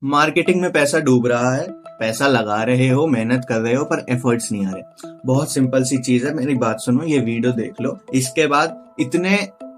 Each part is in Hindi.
मार्केटिंग में पैसा डूब रहा है। पैसा लगा रहे हो, मेहनत कर रहे हो, पर एफर्ट्स नहीं आ रहे। बहुत सिंपल सी चीज है, मेरी बात सुनो, ये वीडियो देख लो। इसके बाद इतने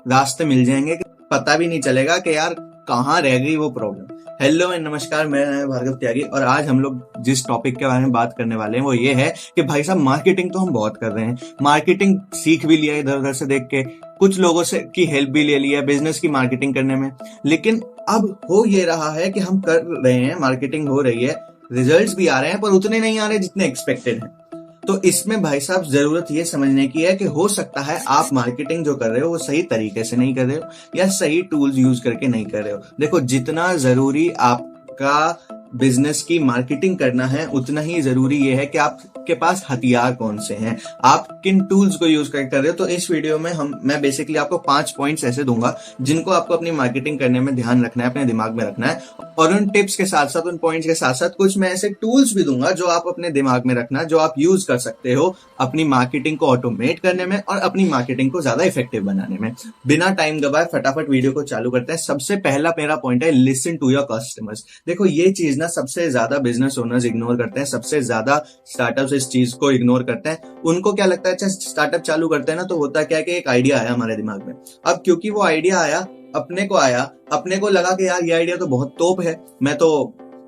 रास्ते मिल जाएंगे कि पता भी नहीं चलेगा कि यार कहाँ रह गई वो प्रॉब्लम। हेलो एंड नमस्कार, मैं भार्गव त्यागी और आज हम लोग जिस टॉपिक के बारे में बात करने वाले हैं वो ये है कि भाई साहब मार्केटिंग तो हम बहुत कर रहे हैं, मार्केटिंग सीख भी लिया इधर उधर से देख के, कुछ लोगों से की हेल्प भी ले लिया बिजनेस की मार्केटिंग करने में। लेकिन अब हो ये रहा है कि हम कर रहे हैं, मार्केटिंग हो रही है, रिजल्ट्स भी आ रहे हैं, पर उतने नहीं आ रहे जितने एक्सपेक्टेड हैं। तो इसमें भाई साहब जरूरत ये समझने की है कि हो सकता है आप मार्केटिंग जो कर रहे हो वो सही तरीके से नहीं कर रहे हो या सही टूल्स यूज करके नहीं कर रहे हो। देखो, जितना जरूरी आपका बिजनेस की मार्केटिंग करना है उतना ही जरूरी ये है कि आपके पास हथियार कौन से हैं, आप किन टूल्स को यूज करके कर रहे हो। तो इस वीडियो में मैं बेसिकली आपको 5 पॉइंट्स ऐसे दूंगा जिनको आपको अपनी मार्केटिंग करने में ध्यान रखना है, अपने दिमाग में रखना है। और उन टिप्स के साथ साथ, उन पॉइंट्स के साथ साथ कुछ मैं ऐसे टूल्स भी दूंगा जो आप अपने दिमाग में रखना, जो आप यूज कर सकते हो अपनी मार्केटिंग को ऑटोमेट करने में और अपनी मार्केटिंग को ज्यादा इफेक्टिव बनाने में। बिना टाइम गवाए फटाफट वीडियो को चालू करते हैं। सबसे पहला मेरा पॉइंट है, लिसन टू योर कस्टमर्स। देखो, ये चीज ना सबसे ज्यादा बिजनेस ओनर्स इग्नोर करते हैं, सबसे ज्यादा स्टार्टअप्स इस चीज को इग्नोर करते हैं। उनको क्या लगता है, अच्छा स्टार्टअप चालू करते हैं ना तो होता क्या है कि एक आइडिया आया हमारे दिमाग में। अब क्योंकि वो आइडिया आया, अपने को लगा कि यार ये आइडिया तो बहुत तोप है, मैं तो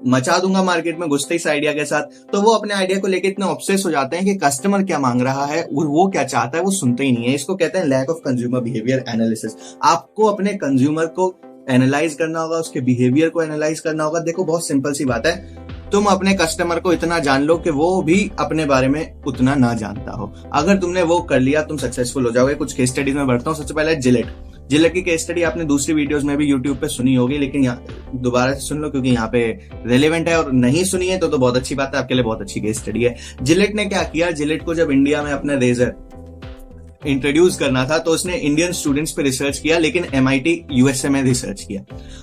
मचा दूंगा मार्केट में घुसते इस आइडिया के साथ। तो वो अपने आइडिया को लेकर इतना ऑब्सेस हो जाते हैं कि कस्टमर क्या मांग रहा है, वो क्या चाहता है, वो सुनते ही नहीं है। इसको कहते हैं lack of consumer behaviour analysis. आपको अपने कंज्यूमर को एनालाइज करना होगा, उसके बिहेवियर को एनालाइज करना होगा। देखो, बहुत सिंपल सी बात है, तुम अपने कस्टमर को इतना जान लो कि वो भी अपने बारे में उतना ना जानता हो। अगर तुमने वो कर लिया, तुम सक्सेसफुल हो जाओगे। कुछ केस स्टडीज में बढ़ता हूँ। सबसे पहले जिलेट की केस स्टडी आपने दूसरी वीडियोस में भी यूट्यूब पे सुनी होगी, लेकिन यहाँ दोबारा से सुन लो क्योंकि यहाँ पे रेलेवेंट है। और नहीं सुनी है तो बहुत अच्छी बात है, आपके लिए बहुत अच्छी केस स्टडी है। जिलेट ने क्या किया, जिलेट को जब इंडिया में अपना रेजर इंट्रोड्यूस करना था तो उसने इंडियन स्टूडेंट्स पे रिसर्च किया, लेकिन MIT USA में रिसर्च किया।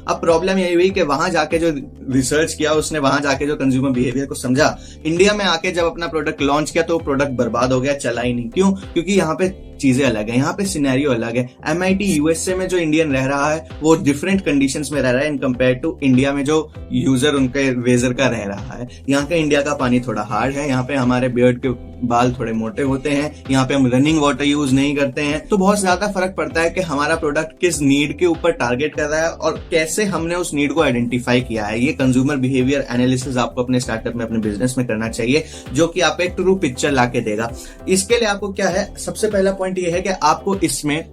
अब प्रॉब्लम यही हुई कि वहां जाके जो रिसर्च किया उसने, वहां जाके जो कंज्यूमर बिहेवियर को समझा, इंडिया में आके जब अपना प्रोडक्ट लॉन्च किया तो प्रोडक्ट बर्बाद हो गया, चला ही नहीं। क्यों? क्योंकि यहाँ पे चीजें अलग है, यहाँ पे सिनेरियो अलग है। MIT USA में जो इंडियन रह रहा है वो डिफरेंट कंडीशंस में रह रहा है इन कंपेयर टू इंडिया में जो यूजर उनके रेजर का रह रहा है। यहाँ का इंडिया का पानी थोड़ा हार्ड है, यहाँ पे हमारे बियर्ड के बाल थोड़े मोटे होते हैं, यहाँ पे हम रनिंग वाटर यूज नहीं करते हैं। तो बहुत ज्यादा फर्क पड़ता है कि हमारा प्रोडक्ट किस नीड के ऊपर टारगेट कर रहा है और कैसे हमने उस नीड को आइडेंटिफाई किया है। ये कंज्यूमर बिहेवियर एनालिसिस आपको अपने स्टार्टअप में, अपने बिजनेस में करना चाहिए, जो कि आपको एक ट्रू पिक्चर लाके देगा। इसके लिए आपको क्या है, सबसे पहला पॉइंट ये है कि आपको इसमें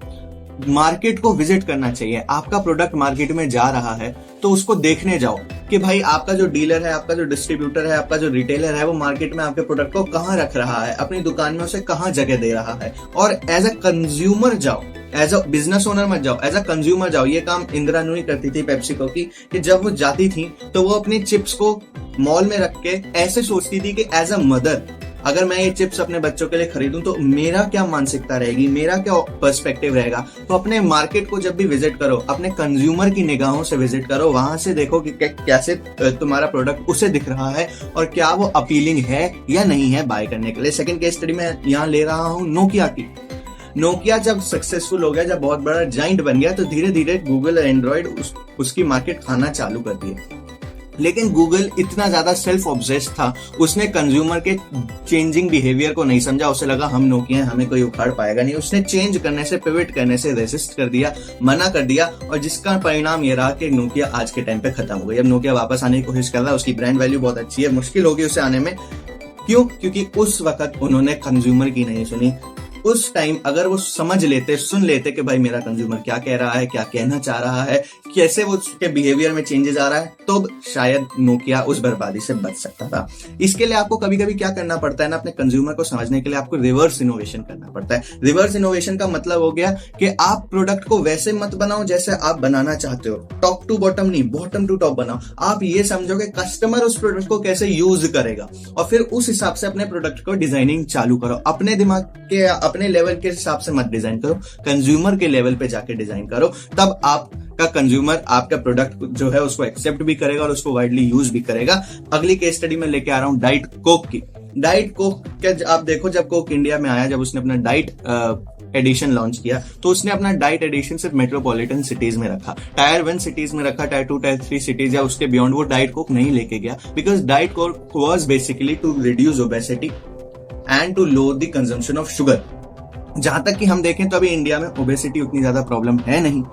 मार्केट को विजिट करना चाहिए। आपका प्रोडक्ट मार्केट में जा रहा है तो उसको देखने जाओ कि भाई आपका जो डीलर है, आपका जो डिस्ट्रीब्यूटर है, आपका जो रिटेलर है, वो मार्केट में आपके प्रोडक्ट को कहाँ रख रहा है, अपनी दुकान में उसे कहाँ जगह दे रहा है। और एज अ कंज्यूमर जाओ, एज अ बिजनेस ओनर मत जाओ, एज अ कंज्यूमर जाओ। ये काम इंदिरा नूई करती थी पेप्सिको की, कि जब वो जाती थी तो वो अपनी चिप्स को मॉल में रख के ऐसे सोचती थी कि एज अ मदर, अगर मैं ये चिप्स अपने बच्चों के लिए खरीदूं तो मेरा क्या मानसिकता रहेगी, मेरा क्या पर्सपेक्टिव रहेगा। तो अपने मार्केट को जब भी विजिट करो, अपने कंज्यूमर की निगाहों से विजिट करो, वहां से देखो कि कैसे तुम्हारा प्रोडक्ट उसे दिख रहा है और क्या वो अपीलिंग है या नहीं है बाय करने के लिए। सेकंड केस स्टडी में यहाँ ले रहा हूँ नोकिया की। नोकिया जब सक्सेसफुल हो गया, जब बहुत बड़ा जाइंट बन गया, तो धीरे धीरे गूगल और एंड्रॉइड उसकी मार्केट खाना चालू कर दिए। लेकिन गूगल इतना ज्यादा सेल्फ ऑब्सेस्ड था, उसने कंज्यूमर के चेंजिंग बिहेवियर को नहीं समझा। उसे लगा हम नोकिया हैं, हमें कोई उखाड़ पाएगा नहीं। उसने चेंज करने से, पिवट करने से रेसिस्ट कर दिया, मना कर दिया, और जिसका परिणाम ये रहा कि नोकिया आज के टाइम पे खत्म हो गई। अब नोकिया वापस आने की कोशिश कर रहा है, उसकी ब्रांड वैल्यू बहुत अच्छी है, मुश्किल होगी उसे आने में। क्यों? क्योंकि उस वक्त उन्होंने कंज्यूमर की नहीं सुनी। उस टाइम अगर वो समझ लेते, सुन लेते कि भाई मेरा कंज्यूमर क्या कह रहा है, क्या कहना चाह रहा है, कैसे वो उसके बिहेवियर में चेंजेस आ रहा है, तो शायद नोकिया उस बर्बादी से बच सकता था। इसके लिए आपको कभी कभी क्या करना पड़ता है ना, अपने कंज्यूमर को समझने के लिए आपको रिवर्स इनोवेशन करना पड़ता है। रिवर्स इनोवेशन का मतलब हो गया कि आप प्रोडक्ट को वैसे मत बनाओ जैसे आप बनाना चाहते हो, टॉप टू बॉटम नहीं, बॉटम टू टॉप बनाओ। आप ये समझो कि कस्टमर उस प्रोडक्ट को कैसे यूज करेगा और फिर उस हिसाब से अपने प्रोडक्ट को डिजाइनिंग चालू करो। अपने दिमाग के, अपने लेवल के हिसाब से मत डिजाइन करो, कंज्यूमर के लेवल पे जाके डिजाइन करो। तब आपका कंज्यूमर आपका प्रोडक्ट जो है उसको एक्सेप्ट भी करेगा और उसको वाइडली यूज भी करेगा। अगली केस स्टडी में लेके आ रहा हूं डाइट कोक की। डाइट कोक क्या आप देखो, जब कोक इंडिया में आया, जब उसने अपना डाइट एडिशन लॉन्च किया, तो उसने अपना डाइट एडिशन सिर्फ मेट्रोपॉलिटन सिटीज में रखा, टायर 1 सिटीज में रखा, टायर 2 टायर 3 सिटीज या उसके बियॉन्ड वो डाइट कोक नहीं लेके गया, because diet Coke was basically to reduce obesity and to low the consumption of sugar. जहां तक कि हम देखें तो अभी इंडिया में ओबेसिटी उतनी ज्यादा प्रॉब्लम है नहीं,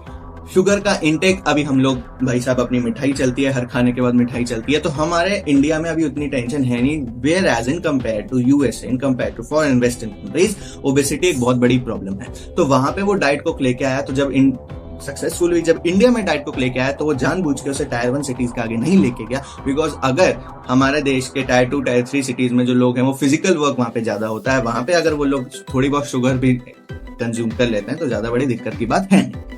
शुगर का इंटेक अभी हम लोग, भाई साहब अपनी मिठाई चलती है, हर खाने के बाद मिठाई चलती है, तो हमारे इंडिया में अभी उतनी टेंशन है नहीं, whereas in compare to USA, in compare to foreign western countries, obesity एक बहुत बड़ी प्रॉब्लम है। तो वहां पे वो डाइट कोक लेके आया, तो जब सक्सेसफुल हुई, जब इंडिया में डाइट कोक लेके आया, तो वो जानबूझ के उसे टायर 1 सिटीज के आगे नहीं लेके गया, बिकॉज अगर हमारे देश के टायर 2 टायर 3 सिटीज में जो लोग हैं वो फिजिकल वर्क वहां पे ज्यादा होता है, वहां पे अगर वो लोग थोड़ी बहुत शुगर भी कंज्यूम कर लेते हैं तो ज्यादा बड़ी दिक्कत की बात है नहीं।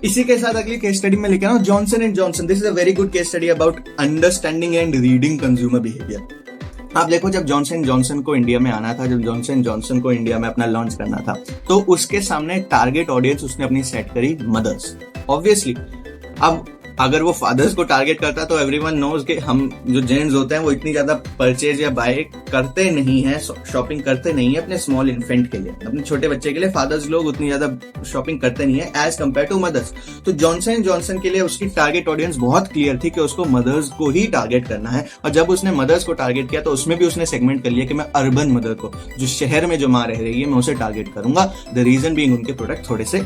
इसी के साथ अगली केस स्टडी में लेके आया हूं Johnson and Johnson. This is a very good case study about understanding and reading consumer behaviour. आप देखो, जब जॉनसन जॉनसन को इंडिया में आना था, जब जॉनसन जॉनसन को इंडिया में अपना लॉन्च करना था, तो उसके सामने टारगेट ऑडियंस उसने अपनी सेट करी मदर्स, ऑब्वियसली। अब अगर वो फादर्स को टारगेट करता तो एवरीवन नोज कि हम जो जेंट्स होते हैं वो इतनी ज्यादा परचेज या बाय करते नहीं है, शॉपिंग करते नहीं है अपने स्मॉल इन्फेंट के लिए, अपने छोटे बच्चे के लिए फादर्स लोग उतनी ज्यादा शॉपिंग करते नहीं है एज कंपेयर टू मदर्स। तो जॉनसन जॉनसन के लिए उसकी टारगेट ऑडियंस बहुत क्लियर थी कि उसको मदर्स को ही टारगेट करना है, और जब उसने मदर्स को टारगेट किया तो उसमें भी उसने सेगमेंट कर लिया कि मैं अर्बन मदर को, जो शहर में जो माँ रह रही है, मैं उसे टारगेट करूंगा। द रीजन बीइंग उनके प्रोडक्ट थोड़े से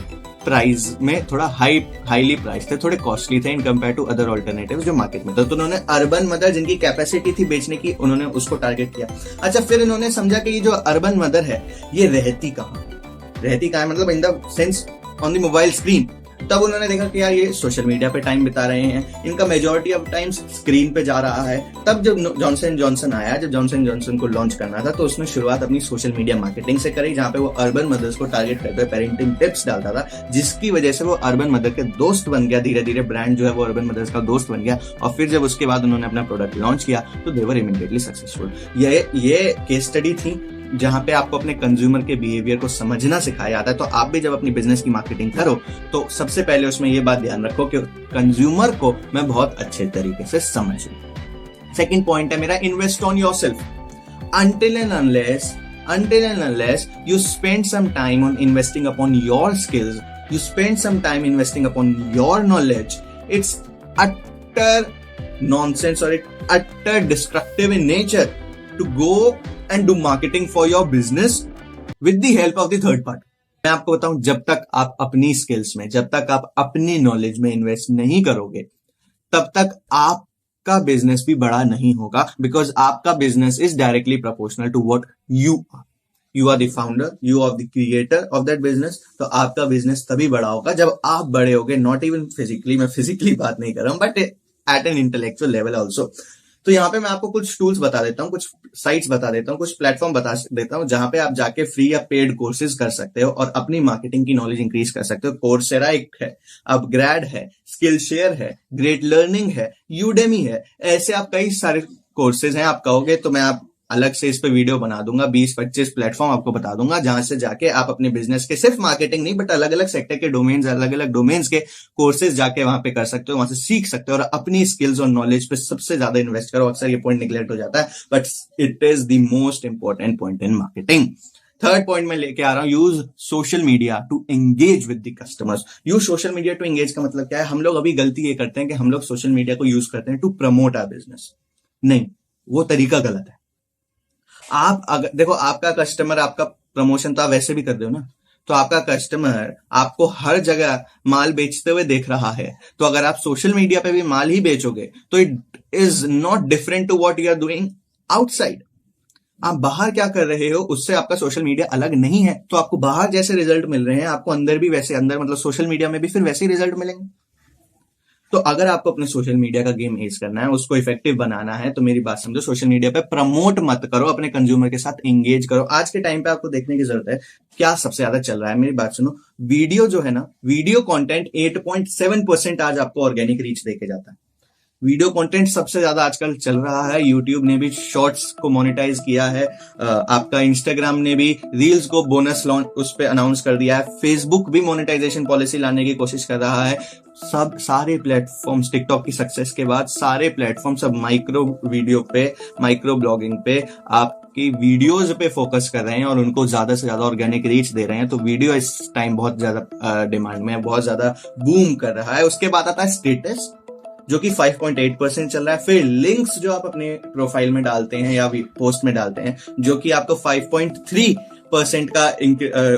प्राइस में थोड़ा हाईली प्राइस थे, थोड़े कॉस्टली थे in compare to other alternatives जो मार्केट में थे। तो उन्होंने अर्बन मदर जिनकी कैपेसिटी थी बेचने की, उन्होंने उसको टारगेट किया। अच्छा, फिर इन्होंने समझा कि ये जो अर्बन मदर है ये रहती कहाँ है, मतलब in the sense on the mobile screen. तब उन्होंने देखा कि यार ये सोशल मीडिया पे टाइम बिता रहे हैं, इनका मेजॉरिटी ऑफ टाइम स्क्रीन पे जा रहा है। तब जब जॉनसन जॉनसन आया, जब जॉनसन जॉनसन को लॉन्च करना था, तो उसने शुरुआत अपनी सोशल मीडिया मार्केटिंग से करी, जहां पे वो अर्बन मदर्स को टारगेट करते हुए पेरेंटिंग टिप्स डालता था, जिसकी वजह से वो अर्बन मदर के दोस्त बन गया। धीरे धीरे ब्रांड जो है वो अर्बन मदर्स का दोस्त बन गया, और फिर जब उसके बाद उन्होंने अपना प्रोडक्ट लॉन्च किया तो दे वर इमीडिएटली सक्सेसफुल। ये केस स्टडी थी जहां पे आपको अपने कंज्यूमर के बिहेवियर को समझना सिखाया जाता है। तो आप भी जब अपनी बिजनेस की मार्केटिंग करो तो सबसे पहले उसमें ये बात ध्यान रखो कि कंज्यूमर को मैं बहुत अच्छे तरीके से समझूं। सेकंड पॉइंट है मेरा, invest on yourself. until and unless you spend some time on investing upon your skills, you spend some time investing upon your knowledge, it's utter nonsense or it's utter destructive in nature to go and do marketing for your business with the help of the third party. मैं आपको बताऊं, जब तक आप अपनी स्किल्स में, जब तक आप अपनी नॉलेज में इन्वेस्ट नहीं करोगे, तब तक आपका बिजनेस भी बड़ा नहीं होगा, बिकॉज आपका business is directly proportional to what you are the founder, you are the creator of that business. तो आपका बिजनेस तभी बड़ा होगा जब आप बड़े होगे, नॉट इवन फिजिकली, मैं फिजिकली बात नहीं कर रहा हूं, but at an intellectual level also. तो यहाँ पे मैं आपको कुछ टूल्स बता देता हूँ, कुछ साइट्स बता देता हूँ, कुछ प्लेटफॉर्म बता देता हूँ, जहां पे आप जाके फ्री या पेड कोर्सेज कर सकते हो और अपनी मार्केटिंग की नॉलेज इंक्रीज कर सकते हो। कोर्सेरा एक है, अपग्रेड है, स्किल शेयर है, ग्रेट लर्निंग है, यूडेमी है, ऐसे आप कई सारे कोर्सेज हैं। आप कहोगे तो मैं आप अलग से इस पे वीडियो बना दूंगा, 20-25 प्लेटफॉर्म आपको बता दूंगा, जहां से जाके आप अपने बिजनेस के सिर्फ मार्केटिंग नहीं, बट अलग अलग सेक्टर के डोमेन्स, अलग अलग डोमेन्स के कोर्सेज जाके वहां पे कर सकते हो, वहां से सीख सकते हो और अपनी स्किल्स और नॉलेज पे सबसे ज्यादा इन्वेस्ट करो। अक्सर ये पॉइंट निगलेक्ट हो जाता है, but it is the most important point in marketing. Third point में लेके आ रहा हूं, use social media to engage with the customers. Use social media to engage का मतलब क्या है? हम लोग अभी गलती ये करते हैं कि हम लोग सोशल मीडिया को यूज करते हैं टू प्रमोट आवर बिजनेस। नहीं, वो तरीका गलत है। आप अगर देखो, आपका कस्टमर, आपका प्रमोशन तो आप वैसे भी कर रहे हो ना, तो आपका कस्टमर आपको हर जगह माल बेचते हुए देख रहा है, तो अगर आप सोशल मीडिया पे भी माल ही बेचोगे तो it is not different to what you are doing outside. आप बाहर क्या कर रहे हो उससे आपका सोशल मीडिया अलग नहीं है, तो आपको बाहर जैसे रिजल्ट मिल रहे हैं आपको अंदर भी वैसे, अंदर मतलब सोशल मीडिया में भी फिर वैसे ही रिजल्ट मिलेंगे। तो अगर आपको अपने सोशल मीडिया का गेम एज करना है, उसको इफेक्टिव बनाना है, तो मेरी बात समझो, सोशल मीडिया पे प्रमोट मत करो, अपने कंज्यूमर के साथ एंगेज करो। आज के टाइम पे आपको देखने की जरूरत है क्या सबसे ज्यादा चल रहा है। मेरी बात सुनो, वीडियो जो है ना, वीडियो कंटेंट 8.7% आज आपको ऑर्गेनिक रीच देके जाता है। वीडियो कंटेंट सबसे ज्यादा आजकल चल रहा है। यूट्यूब ने भी शॉर्ट्स को मोनेटाइज किया है, आपका इंस्टाग्राम ने भी रील्स को बोनस लॉन्च उस पे अनाउंस कर दिया है, फेसबुक भी मोनेटाइजेशन पॉलिसी लाने की कोशिश कर रहा है, सब सारे प्लेटफॉर्म्स, टिकटॉक की सक्सेस के बाद सारे प्लेटफॉर्म सब माइक्रो वीडियो पे, माइक्रो ब्लॉगिंग पे, आपकी वीडियोज पे फोकस कर रहे हैं और उनको ज्यादा से ज्यादा ऑर्गेनिक रीच दे रहे हैं। तो वीडियो इस टाइम बहुत ज्यादा डिमांड में है, बहुत ज्यादा बूम कर रहा है। उसके बाद आता है स्टेटस, जो कि 5.8% चल रहा है। फिर लिंक्स जो आप अपने प्रोफाइल में डालते हैं या पोस्ट में डालते हैं, जो कि आपको 5.3% का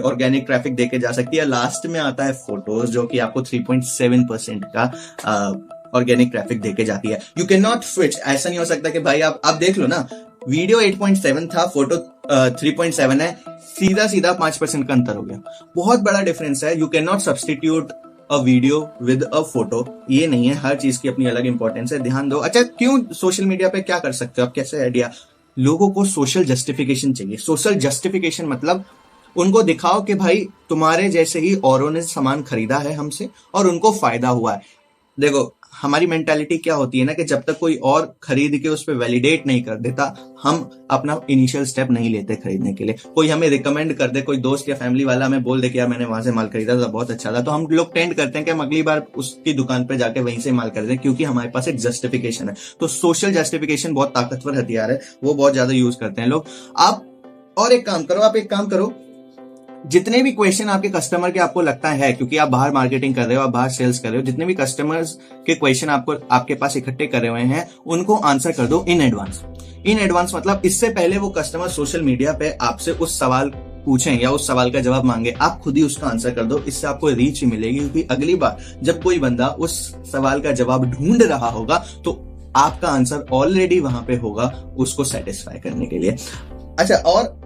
ऑर्गेनिक ट्रैफिक देके जा सकती है। लास्ट में आता है फोटोज, जो कि आपको 3.7% का ऑर्गेनिक ट्रैफिक देके जाती है। यू कैन नॉट स्विच, ऐसा नहीं हो सकता कि भाई आप देख लो ना, वीडियो 8.7 था, फोटो 3.7 है, सीधा सीधा 5% का अंतर हो गया, बहुत बड़ा डिफरेंस है। You can not substitute a video with a photo, ये नहीं है, हर चीज की अपनी अलग इंपॉर्टेंस है, ध्यान दो। अच्छा, क्यों सोशल मीडिया पे क्या कर सकते हो आप, कैसे आइडिया? लोगों को सोशल जस्टिफिकेशन चाहिए। सोशल जस्टिफिकेशन मतलब उनको दिखाओ कि भाई तुम्हारे जैसे ही औरों ने सामान खरीदा है हमसे और उनको फायदा हुआ है। देखो, हमारी मेंटालिटी क्या होती है ना, कि जब तक कोई और खरीद के उस पर वैलिडेट नहीं कर देता, हम अपना इनिशियल स्टेप नहीं लेते खरीदने के लिए। कोई हमें रिकमेंड कर दे, कोई दोस्त या फैमिली वाला हमें बोल दे कि यार मैंने वहां से माल खरीदा था, बहुत अच्छा था, तो हम लोग टेंड करते हैं कि हम अगली बार उसकी दुकान पे जाके वहीं से माल खरीदें, क्योंकि हमारे पास एक जस्टिफिकेशन है। तो सोशल जस्टिफिकेशन बहुत ताकतवर हथियार है, वो बहुत ज्यादा यूज करते हैं लोग। आप एक काम करो, जितने भी क्वेश्चन आपके कस्टमर के आपको लगता है, क्योंकि आप बाहर मार्केटिंग कर रहे हो, आप बाहर सेल्स कर रहे हो, जितने भी कस्टमर्स के क्वेश्चन आपके पास इकट्ठे करे हुए हैं, उनको आंसर कर दो इन एडवांस। इन एडवांस मतलब इससे पहले वो कस्टमर सोशल मीडिया पे आपसे उस सवाल पूछें या उस सवाल का जवाब मांगे, आप खुद ही उसका आंसर कर दो। इससे आपको रीच मिलेगी, क्योंकि अगली बार जब कोई बंदा उस सवाल का जवाब ढूंढ रहा होगा तो आपका आंसर ऑलरेडी वहां पे होगा उसको सेटिस्फाई करने के लिए। अच्छा, और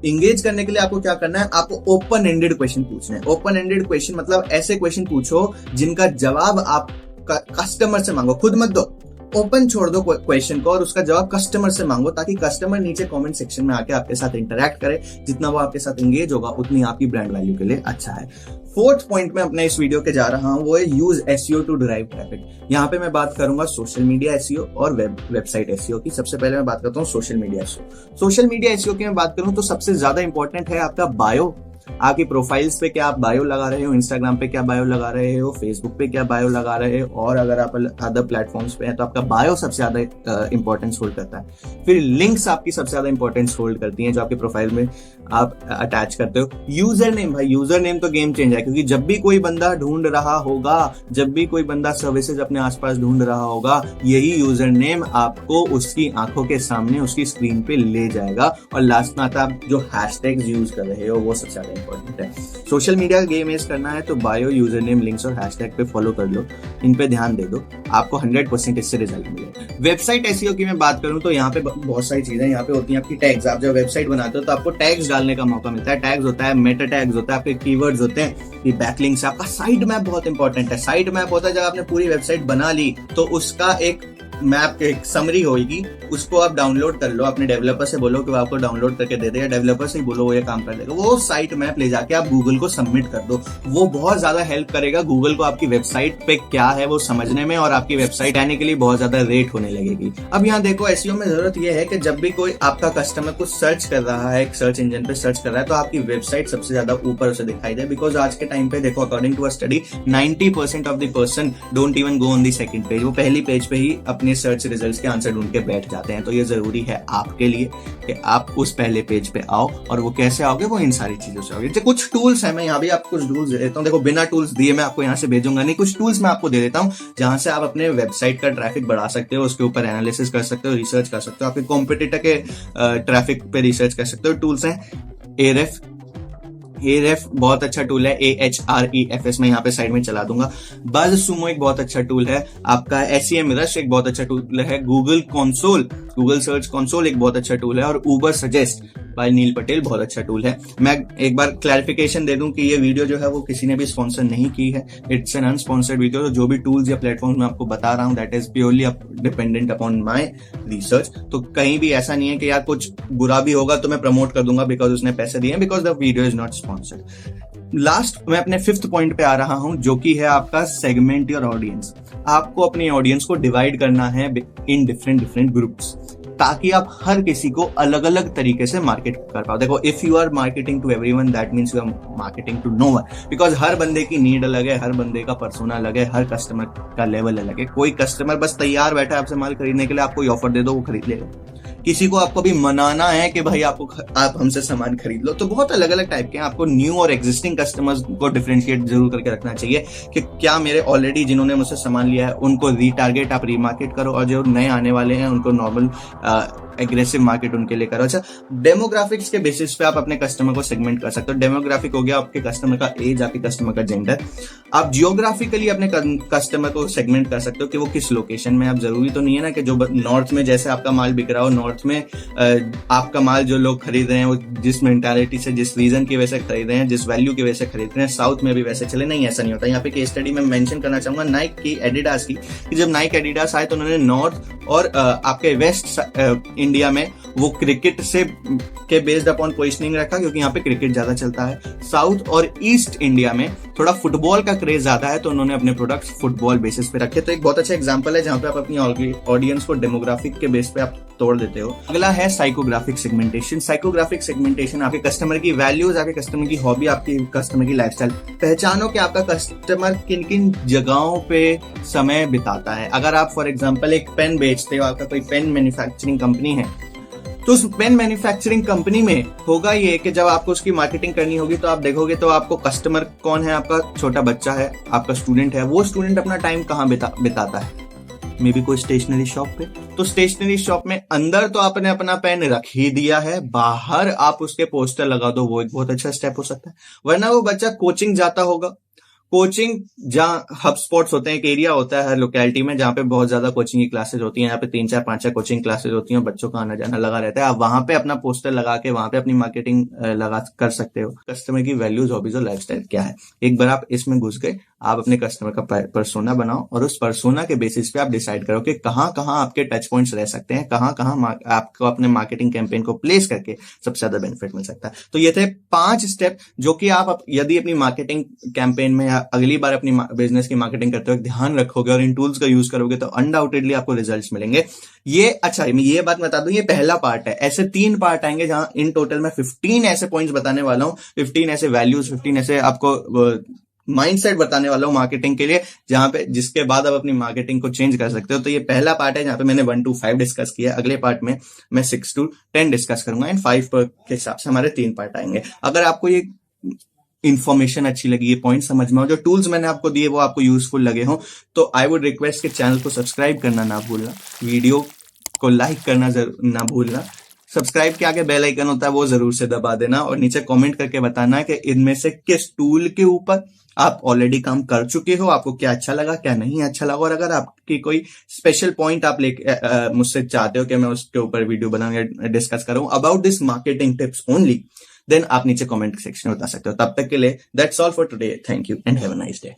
इंगेज करने के लिए आपको क्या करना है, आपको ओपन एंडेड क्वेश्चन पूछना है। ओपन एंडेड क्वेश्चन मतलब ऐसे क्वेश्चन पूछो जिनका जवाब आप कस्टमर से मांगो, खुद मत दो, ओपन छोड़ दो क्वेश्चन को और उसका जवाब कस्टमर से मांगो, ताकि कस्टमर नीचे कमेंट सेक्शन में आके आपके साथ इंटरैक्ट करे। जितना वो आपके साथ एंगेज होगा उतनी आपकी ब्रांड वैल्यू के लिए अच्छा है। फोर्थ पॉइंट में अपने इस वीडियो के जा रहा हूं, वो है use SEO to drive traffic. यहाँ पे मैं बात करूंगा सोशल मीडिया एसईओ और वेबसाइट एसईओ की। सबसे पहले मैं बात करता हूँ social media SEO. Social media SEO की मैं बात करूं तो सबसे ज्यादा इंपॉर्टेंट है आपका बायो। आपकी प्रोफाइल्स पे क्या आप बायो लगा रहे हो, इंस्टाग्राम पे क्या बायो लगा रहे हो, फेसबुक पे क्या बायो लगा रहे हो, और अगर आप अदर प्लेटफॉर्म्स पे हैं तो आपका बायो सबसे ज्यादा इंपॉर्टेंस होल्ड करता है। फिर लिंक्स आपकी सबसे ज्यादा इंपॉर्टेंस होल्ड करती हैं, जो आपके प्रोफाइल में आप अटैच करते हो। यूजर नेम, भाई यूजर नेम तो गेम चेंजर है, क्योंकि जब भी कोई बंदा ढूंढ रहा होगा, जब भी कोई बंदा सर्विसेज अपने आसपास ढूंढ रहा होगा, यही यूजर नेम आपको उसकी आंखों के सामने उसकी स्क्रीन पे ले जाएगा। और लास्ट में आता है आप जो हैशटैग्स यूज कर रहे हो, वो सबसे ज्यादा इंपॉर्टेंट है। सोशल मीडिया का गेम एज करना है तो बायो, यूजर नेम, लिंक्स और हैशटैग पे फॉलो कर लो, इन पे ध्यान दे दो, आपको 100% इससे रिजल्ट मिलेगा। वेबसाइट एसईओ की मैं बात करूं तो यहाँ पे बहुत सारी चीजें यहाँ पे होती हैं आपकी टैग्स। आप जब वेबसाइट बनाते हो तो आपको टैग्स डालने का मौका मिलता है। टैग्स होता है, मेटा टैग्स होता है, आपके कीवर्ड्स होते हैं, ये बैकलिंक्स। आपका साइट मैप बहुत इंपॉर्टेंट है। साइट मैप होता है जब आपने पूरी वेबसाइट बना ली तो उसका एक मैप, एक समरी होगी, उसको आप डाउनलोड कर लो, अपने डेवलपर से बोलो कि वो आपको डाउनलोड करके दे दे, या डेवलपर से ही बोलो वो ये काम कर देगा। वो साइट मैप ले जाके आप गूगल को सबमिट कर दो, वो बहुत ज्यादा हेल्प करेगा गूगल को आपकी वेबसाइट पे क्या है वो समझने में, और आपकी वेबसाइट आने के लिए बहुत ज्यादा रेट होने लगेगी। अब यहाँ देखो, एसईओ में जरूरत यह है कि जब भी कोई आपका कस्टमर कुछ सर्च कर रहा है, एक सर्च इंजन पे सर्च कर रहा है, तो आपकी वेबसाइट सबसे ज्यादा ऊपर उसे दिखाई दे। बिकॉज आज के टाइम पे देखो, according to a study, 90% of the person don't even go on the second page. वो पहली पेज पे ही अपने सर्च रिजल्ट्स के आंसर ढूंढ के बैठ जाते हैं। तो ये जरूरी है आपके लिए कि आप उस पहले पेज पे आओ, और वो कैसे आओगे, वो इन सारी चीजों से आओगे। कुछ टूल्स है, मैं यहाँ भी आपको कुछ टूल्स दे देता हूँ। देखो, बिना टूल्स दिए मैं आपको यहाँ से भेजूंगा नहीं, कुछ टूल्स मैं आपको दे देता हूँ जहां से आप अपने वेबसाइट का ट्रैफिक बढ़ा सकते हो, उसके ऊपर एनालिसिस कर सकते हो, रिसर्च कर सकते हो, आपके कॉम्पिटिटर के ट्रैफिक पे रिसर्च कर सकते हो। टूल्स हैं एरेफ बहुत अच्छा टूल है, AHREFS में यहाँ पे साइड में चला दूंगा। बज सुमो एक बहुत अच्छा टूल है आपका, SEMrush एक बहुत अच्छा टूल है, गूगल सर्च कंसोल एक बहुत अच्छा टूल है, और उबर सजेस्ट बाय नील पटेल बहुत अच्छा टूल है। मैं एक बार क्लैरिफिकेशन दे दूं कि ये वीडियो जो है वो किसी ने भी स्पॉन्सर नहीं की है, इट्स एन अनस्पॉन्सर्ड वीडियो। तो जो भी टूल्स या प्लेटफॉर्म मैं आपको बता रहा हूं, that is purely dependent upon my research. तो कहीं भी ऐसा नहीं है कि यार कुछ बुरा भी होगा तो मैं प्रमोट कर दूंगा बिकॉज उसने पैसे दिए, because the video is not sponsored. Last मैं अपने 5th पॉइंट पे आ रहा हूं, जो कि है आपका सेगमेंट योर ऑडियंस। आपको अपनी ऑडियंस को डिवाइड करना है इन डिफरेंट ग्रुप्स। ताकि आप हर किसी को अलग अलग तरीके से मार्केट कर पाओ। देखो, if you are marketing to everyone, that means you are marketing to no one, because हर बंदे की नीड अलग है, हर बंदे का पर्सोना अलग है, हर कस्टमर का लेवल अलग है। कोई कस्टमर बस तैयार बैठा है आपसे माल खरीदने के लिए, आपको ऑफर दे दो वो खरीद लेगा। किसी को आपको भी मनाना है कि भाई आप हमसे सामान खरीद लो। तो बहुत अलग अलग टाइप के हैं। आपको न्यू और एग्जिस्टिंग कस्टमर्स को डिफरेंशिएट जरूर करके रखना चाहिए कि क्या मेरे ऑलरेडी जिन्होंने मुझसे सामान लिया है उनको रीटारगेट आप रीमार्केट करो, और जो नए आने वाले हैं उनको नॉर्मल एग्रेसिव मार्केट उनके लिए करो। अच्छा, डेमोग्राफिक्स के बेसिस पे आप अपने कस्टमर को सेगमेंट कर सकते हो। डेमोग्राफिक हो गया आपके कस्टमर का एज, आपके कस्टमर का जेंडर। आप जियोग्राफिकली अपने कस्टमर को सेगमेंट कर सकते हो कि वो किस लोकेशन में। आप जरूरी तो नहीं है ना कि जो नॉर्थ में जैसे आपका माल बिक रहा हो, नॉर्थ में आपका माल जो लोग खरीद रहे हैं वो जिस मेंटालिटी से, जिस रीजन की वजह से खरीद रहे हैं, जिस वैल्यू की वजह से खरीद रहे हैं, साउथ में भी वैसे चले। नहीं, ऐसा नहीं होता। यहाँ पे केस स्टडी में मेंशन करना चाहूंगा नाइक की, एडिडास की, कि जब नाइक एडिडास आए तो उन्होंने नॉर्थ और आपके वेस्ट इंडिया में वो क्रिकेट से के बेस्ड अपॉन पोजिशनिंग रखा, क्योंकि यहाँ पे क्रिकेट ज्यादा चलता है। साउथ और ईस्ट इंडिया में थोड़ा फुटबॉल का क्रेज ज्यादा है, तो उन्होंने अपने प्रोडक्ट्स फुटबॉल बेसिस पे रखे। तो एक बहुत अच्छा एग्जांपल है जहां पे आप अपनी ऑडियंस को डेमोग्राफिक के बेस पे आप तोड़ देते हो। अगला है साइकोग्राफिक सेगमेंटेशन। साइकोग्राफिक सेगमेंटेशन आपके कस्टमर की वैल्यूज, आपके कस्टमर की हॉबी, आपकी कस्टमर की लाइफस्टाइल। पहचानो कि आपका कस्टमर किन किन जगहों पे समय बिताता है। अगर आप फॉर एग्जांपल एक पेन बेचते हो, आपका कोई पेन मैन्युफैक्चरिंग कंपनी है, तो उस पेन मैन्युफैक्चरिंग कंपनी में होगा ये कि जब आपको उसकी मार्केटिंग करनी होगी तो आप देखोगे तो आपको कस्टमर कौन है, आपका छोटा बच्चा है, आपका स्टूडेंट है। वो स्टूडेंट अपना टाइम कहाँ बिताता है? मे बी कोई स्टेशनरी शॉप पे। तो स्टेशनरी शॉप में अंदर तो आपने अपना पेन रख ही दिया है, बाहर आप उसके पोस्टर लगा दो, वो एक बहुत अच्छा स्टेप हो सकता है। वरना वो बच्चा कोचिंग जाता होगा, कोचिंग जहाँ हब स्पॉट्स होते हैं, एक एरिया होता है हर लोकेलिटी में जहाँ पे बहुत ज्यादा कोचिंग की क्लासेस होती हैं, यहाँ पे 3 4 5 6 कोचिंग क्लासेस होती हैं, बच्चों का आना जाना लगा रहता है। आप वहां पे अपना पोस्टर लगा के वहां पे अपनी मार्केटिंग लगा कर सकते हो। कस्टमर की वैल्यूज, हॉबीज और लाइफस्टाइल क्या है, एक बार आप इसमें घुस गए, आप अपने कस्टमर का पर्सोना बनाओ और उस पर्सोना के बेसिस पे आप डिसाइड करो कि कहाँ कहाँ आपके टच पॉइंट्स रह सकते हैं, कहाँ कहाँ आपको अपने मार्केटिंग कैंपेन को प्लेस करके सबसे ज्यादा बेनिफिट मिल सकता है। तो ये थे 5 स्टेप जो कि आप यदि अपनी मार्केटिंग कैंपेन में अगली बार अपनी बिजनेस की मार्केटिंग करते हुए ध्यान रखोगे और इन टूल्स का यूज करोगे तो अनडाउटेडली आपको रिजल्ट्स मिलेंगे। ये अच्छा, मैं ये बात बता दूं, ये पहला पार्ट है। ऐसे 3 पार्ट आएंगे जहां इन टोटल मैं 15 ऐसे पॉइंट्स बताने वाला हूं, 15 ऐसे वैल्यूज, 15 ऐसे आपको माइंडसेट बताने वाला हूं मार्केटिंग के लिए, जहां पे जिसके बाद आप अपनी मार्केटिंग को चेंज कर सकते हो। तो ये पहला पार्ट है जहां पे मैंने 1 to 5 डिस्कस किया। अगले पार्ट में मैं 6 to 10 डिस्कस करूंगा, एंड 5 के हिसाब से हमारे 3 पार्ट आएंगे। अगर आपको ये इन्फॉर्मेशन अच्छी लगी, ये पॉइंट समझ में हो, जो टूल्स मैंने आपको दिए वो आपको यूजफुल लगे हो, तो आई वुड रिक्वेस्ट कि चैनल को सब्सक्राइब करना ना भूलना, वीडियो को लाइक करना ना भूलना, सब्सक्राइब के आगे बेल आइकन होता है वो जरूर से दबा देना, और नीचे कमेंट करके बताना कि इनमें से किस टूल के ऊपर आप ऑलरेडी काम कर चुके हो, आपको क्या अच्छा लगा, क्या नहीं अच्छा लगा, और अगर आपकी कोई स्पेशल पॉइंट आप मुझसे चाहते हो कि मैं उसके ऊपर वीडियो बनाऊं या डिस्कस करूं about this marketing tips only, then आप नीचे कमेंट सेक्शन में बता सकते हो। तब तक के लिए that's all for today, thank you and have a nice day.